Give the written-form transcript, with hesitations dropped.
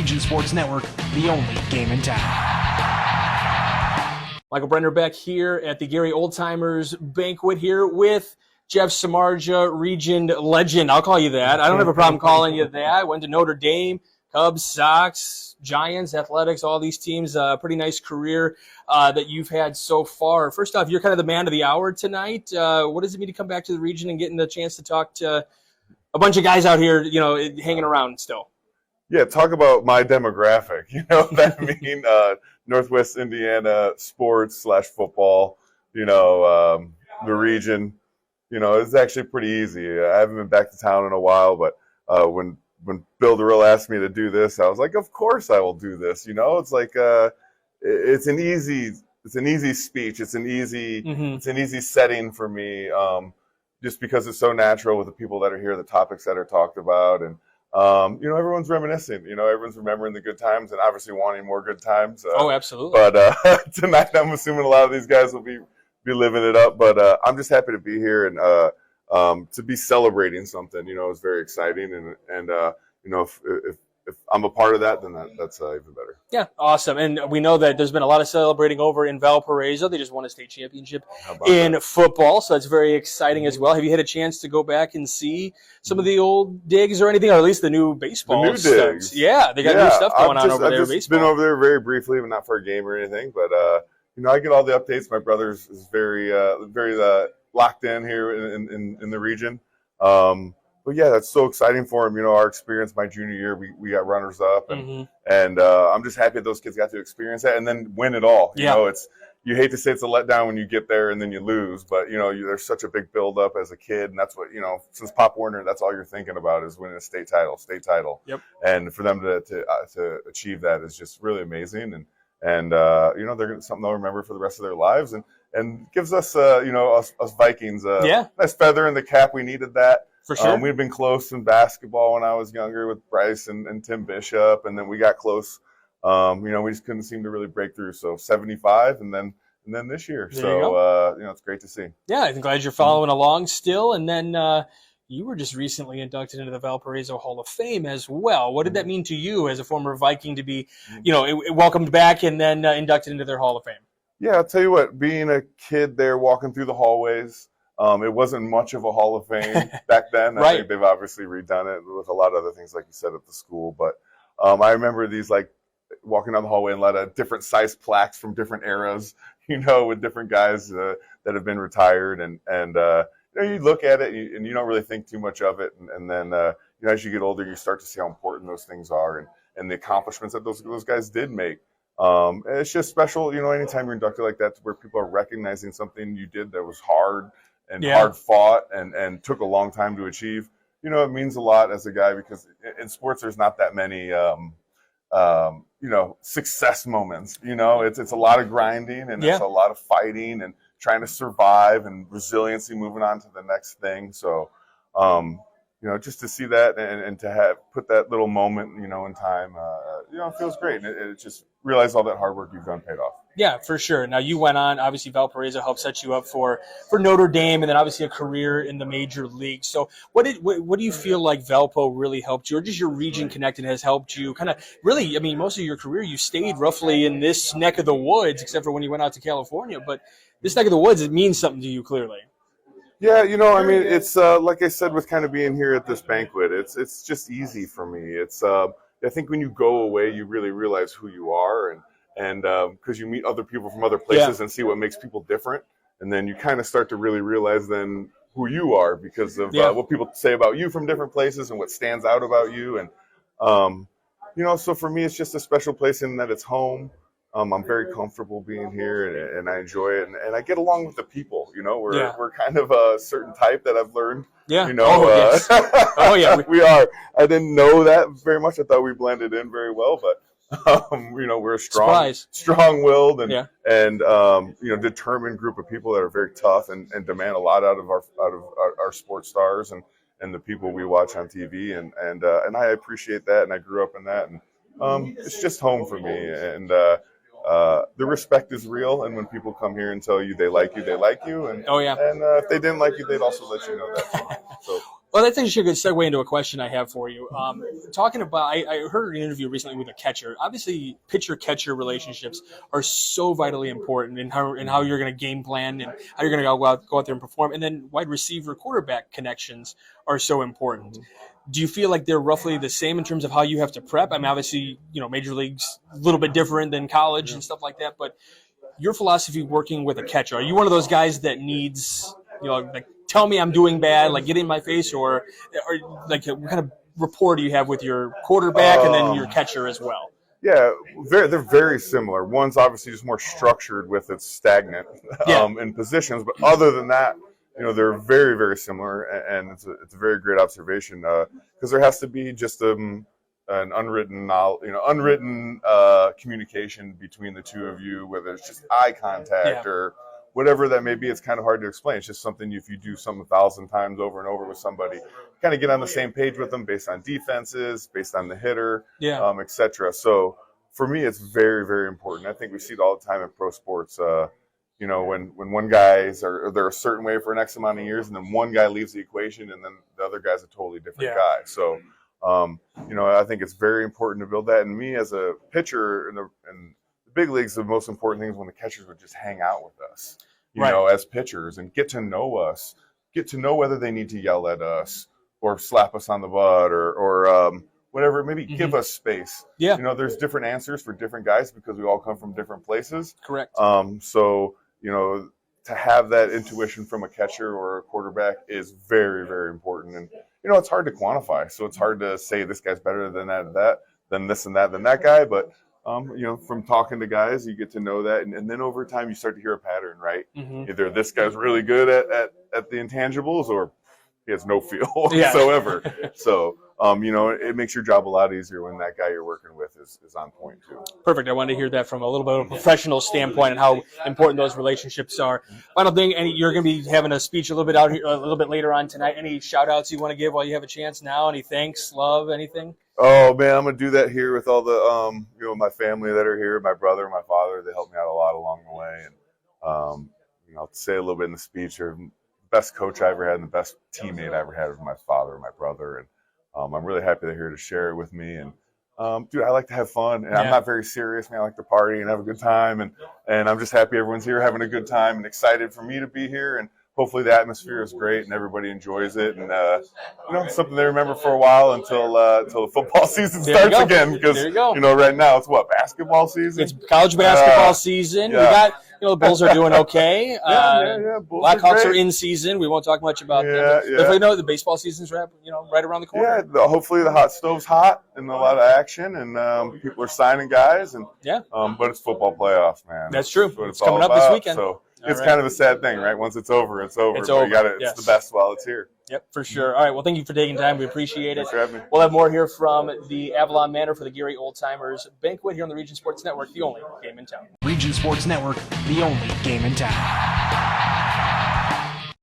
Region Sports Network, the only game in town. Michael Brenner back here at the Gary Old Timers Banquet here with Jeff Samardzija, Region legend. I'll call you that. I don't have a problem calling you that. I went to Notre Dame, Cubs, Sox, Giants, Athletics, all these teams. Pretty nice career that you've had so far. First off, you're kind of the man of the hour tonight. What does it mean to come back to the region and getting the chance to talk to a bunch of guys out here, hanging around still? Yeah, talk about my demographic. That mean Northwest Indiana sports / football. The region. It's actually pretty easy. I haven't been back to town in a while, but when Bill Durrell asked me to do this, I was like, of course I will do this. It's like it's an easy speech. It's an easy setting for me. Just because it's so natural with the people that are here, the topics that are talked about, and everyone's reminiscing. Everyone's remembering the good times and obviously wanting more good times. Oh, absolutely. But tonight, I'm assuming a lot of these guys will be living it up. But I'm just happy to be here and to be celebrating something. Is very exciting, and if I'm a part of that, then that's even better. Yeah, awesome. And we know that there's been a lot of celebrating over in Valparaiso. They just won a state championship in football, so that's very exciting as well. Have you had a chance to go back and see some of the old digs or anything, or at least the new baseball digs? Yeah, they got new stuff going on over there. I've just been over there very briefly, but not for a game or anything. But I get all the updates. My brother is very locked in here in the region. But yeah, that's so exciting for him. Our experience my junior year, we got runners up, and I'm just happy that those kids got to experience that and then win it all. You hate to say it's a letdown when you get there and then you lose, but there's such a big build up as a kid, and that's what since Pop Warner, that's all you're thinking about is winning a state title. Yep. And for them to achieve that is just really amazing, and they're gonna something they'll remember for the rest of their lives, and gives us us Vikings nice feather in the cap. We needed that. For sure. We've been close in basketball when I was younger with Bryce and Tim Bishop, and then we got close. We just couldn't seem to really break through. So 75, and then this year. It's great to see. Yeah, I'm glad you're following along still. And then you were just recently inducted into the Valparaiso Hall of Fame as well. What did that mean to you as a former Viking to be, welcomed back and then inducted into their Hall of Fame? Yeah, I'll tell you what. Being a kid there, walking through the hallways. It wasn't much of a Hall of Fame back then. I think they've obviously redone it with a lot of other things, like you said, at the school. But I remember these, walking down the hallway and a lot of different size plaques from different eras, with different guys that have been retired. And you look at it and you don't really think too much of it. And then, as you get older, you start to see how important those things are and the accomplishments that those guys did make. It's just special, anytime you're inducted like that, where people are recognizing something you did that was hard and hard fought and took a long time to achieve. It means a lot as a guy, because in sports there's not that many success moments. It's a lot of grinding and it's a lot of fighting and trying to survive and resiliency moving on to the next thing. So just to see that and to have put that little moment in time, it feels great. And it just realize all that hard work you've done paid off. Yeah, for sure. Now, you went on, obviously, Valparaiso helped set you up for Notre Dame, and then obviously a career in the major league. So what do you feel like Valpo really helped you, or just your region connected has helped you kind of really, most of your career you stayed roughly in this neck of the woods, except for when you went out to California. But this neck of the woods, it means something to you clearly. Yeah, it's like I said with kind of being here at this banquet, it's just easy for me. It's I think when you go away, you really realize who you are, and because you meet other people from other places and see what makes people different, and then you kind of start to really realize then who you are because of what people say about you from different places and what stands out about you, and so for me, it's just a special place in that it's home. I'm very comfortable being here, and I enjoy it, and I get along with the people. We're kind of a certain type that I've learned. Yeah. Yes. Oh yeah. We are. I didn't know that very much. I thought we blended in very well, but we're a strong-willed and determined group of people that are very tough and demand a lot out of our sports stars and the people we watch on TV, and I appreciate that, and I grew up in that, and it's just home for me, and the respect is real, and when people come here and tell you they like you, and and if they didn't like you, they'd also let you know that. So Well, that's actually a good segue into a question I have for you. Talking about, I heard an interview recently with a catcher. Obviously, pitcher-catcher relationships are so vitally important in how you're going to game plan and how you're going to go out there and perform. And then wide receiver quarterback connections are so important. Do you feel like they're roughly the same in terms of how you have to prep? I mean, obviously, major league's a little bit different than college and stuff like that. But your philosophy working with a catcher, are you one of those guys that needs, like, tell me I'm doing bad, like get in my face, or like what kind of rapport do you have with your quarterback and then your catcher as well? Yeah, they're very similar. One's obviously just more structured with its stagnant in positions, but other than that, they're very, very similar, and it's a very great observation because there has to be just an unwritten communication between the two of you, whether it's just eye contact or whatever that may be. It's kind of hard to explain. It's just something, if you do something 1,000 times over and over with somebody, kind of get on the same page with them based on defenses, based on the hitter, et cetera. So for me, it's very, very important. I think we see it all the time in pro sports. When one guy's they're a certain way for an X amount of years, and then one guy leaves the equation, and then the other guy's a totally different guy. So, I think it's very important to build that. And me as a pitcher in the big leagues, the most important thing is when the catchers would just hang out with us, as pitchers, and get to know us, get to know whether they need to yell at us or slap us on the butt or whatever, maybe give us space. There's different answers for different guys because we all come from different places. Correct. So, to have that intuition from a catcher or a quarterback is very, very important. And, it's hard to quantify. So it's hard to say this guy's better than than this and that, than that guy. But, from talking to guys, you get to know that. And then over time, you start to hear a pattern, right? Either this guy's really good at the intangibles or he has no feel whatsoever. So, it makes your job a lot easier when that guy you're working with is on point too. Perfect. I wanted to hear that from a little bit of a professional standpoint and how important those relationships are. Final thing, you're going to be having a speech a little bit out here, a little bit later on tonight. Any shout outs you want to give while you have a chance now? Any thanks, love, anything? Oh man, I'm going to do that here with all the, my family that are here, my brother, my father. They helped me out a lot along the way. And, I'll say a little bit in the speech. The best coach I ever had and the best teammate I ever had was my father and my brother. And, I'm really happy they're here to share it with me. And, dude, I like to have fun, and I'm not very serious, man. I like to party and have a good time. And I'm just happy everyone's here having a good time and excited for me to be here. And hopefully the atmosphere is great and everybody enjoys it. And, something they remember for a while until the football season starts again. Because, right now it's basketball season? It's college basketball season. We got, the Bulls are doing okay. Blackhawks are in season. We won't talk much about them. Definitely know the baseball season's right around the corner. Yeah, hopefully the hot stove's hot and a lot of action and people are signing guys. And but it's football playoffs, man. That's true. It's coming up this weekend. So it's kind of a sad thing, right? Once it's over, it's over. It's the best while it's here. Yep, for sure. All right, well, thank you for taking time. We appreciate it. Thanks for having me. We'll have more here from the Avalon Manor for the Gary Old Timers Banquet here on the Region Sports Network, the only game in town. Region Sports Network, the only game in town.